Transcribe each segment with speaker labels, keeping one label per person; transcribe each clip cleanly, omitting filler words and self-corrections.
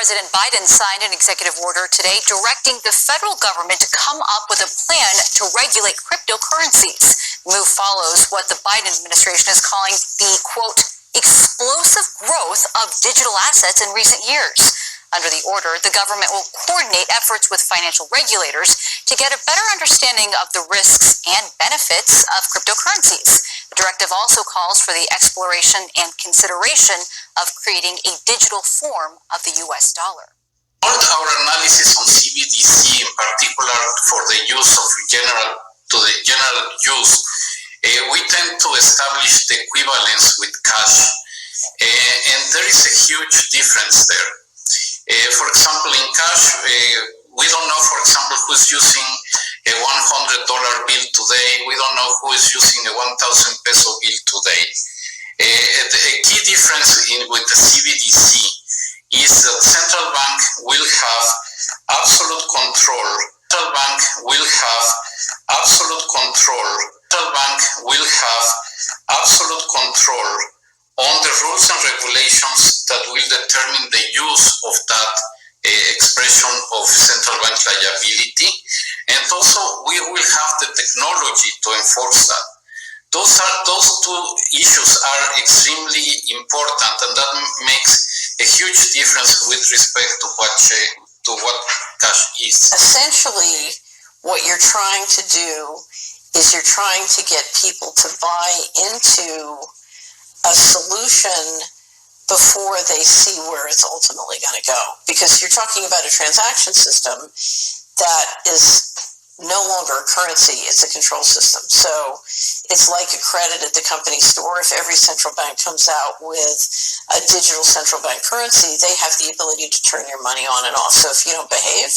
Speaker 1: President Biden signed an executive order today directing the federal government to come up with a plan to regulate cryptocurrencies. The move follows what the Biden administration is calling the, quote, explosive growth of digital assets in recent years. Under the order, the government will coordinate efforts with financial regulators to get a better understanding of the risks and benefits of cryptocurrencies. The directive also calls for the exploration and consideration of creating a digital form of the U.S. dollar.
Speaker 2: All our analysis on CBDC, in particular for the use of general use, we tend to establish the equivalence with cash, and there is a huge difference there. For example, in cash, we don't know, for example, who's using a $100 bill today. We don't know who is using a 1,000 peso bill today. A key difference with the CBDC is that central bank will have absolute control. Central bank will have absolute control. Central bank will have absolute control on the rules and regulations that will determine the use of that expression of central bank liability. And also, we will have the technology to enforce that. Those two issues are extremely important, and that makes a huge difference with respect to what cash is.
Speaker 3: Essentially, what you're trying to do is you're trying to get people to buy into a solution before they see where it's ultimately going to go. Because you're talking about a transaction system that is no longer a currency, it's a control system. So it's like a credit at the company store. If every central bank comes out with a digital central bank currency, they have the ability to turn your money on and off. So if you don't behave,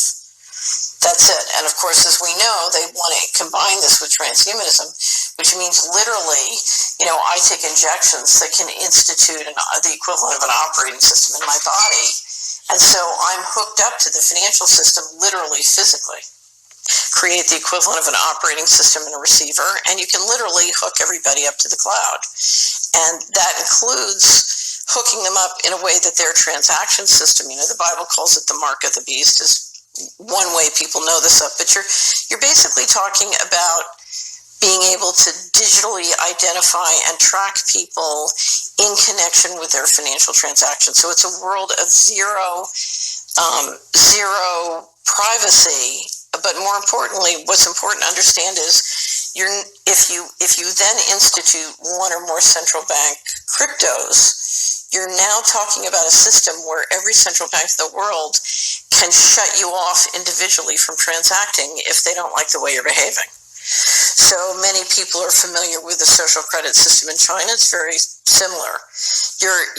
Speaker 3: that's it. And of course, as we know, they want to combine this with transhumanism, which means literally, I take injections that can institute the equivalent of an operating system in my body. And so I'm hooked up to the financial system, literally, physically. Create the equivalent of an operating system and a receiver, and you can literally hook everybody up to the cloud. And that includes hooking them up in a way that their transaction system, the Bible calls it the mark of the beast, is one way people know this up, but you're basically talking about being able to digitally identify and track people in connection with their financial transactions. So it's a world of zero privacy. But more importantly, what's important to understand is if you then institute one or more central bank cryptos, you're now talking about a system where every central bank in the world can shut you off individually from transacting if they don't like the way you're behaving. So many people are familiar with the social credit system in China. It's very similar.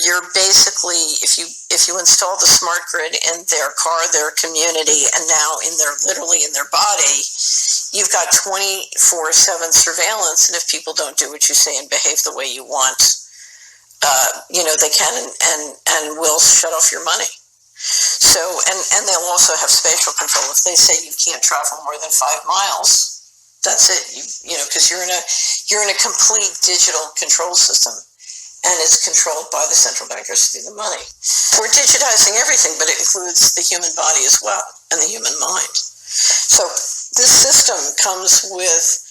Speaker 3: You're basically, if you install the smart grid in their car, their community, and now literally in their body, you've got 24/7 surveillance. And if people don't do what you say and behave the way you want, they can and will shut off your money. So, and they'll also have spatial control. If they say you can't travel more than 5 miles, that's it. Because you're in a complete digital control system, and it's controlled by the central bankers through the money. We're digitizing everything, but it includes the human body as well and the human mind. So this system comes with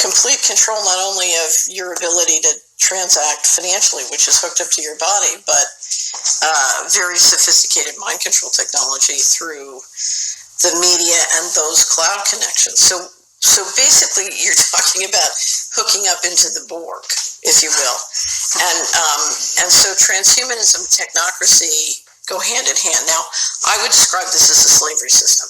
Speaker 3: complete control not only of your ability to transact financially, which is hooked up to your body, but very sophisticated mind control technology through the media and those cloud connections. So basically, you're talking about hooking up into the Borg, if you will. And so transhumanism and technocracy go hand in hand. Now, I would describe this as a slavery system.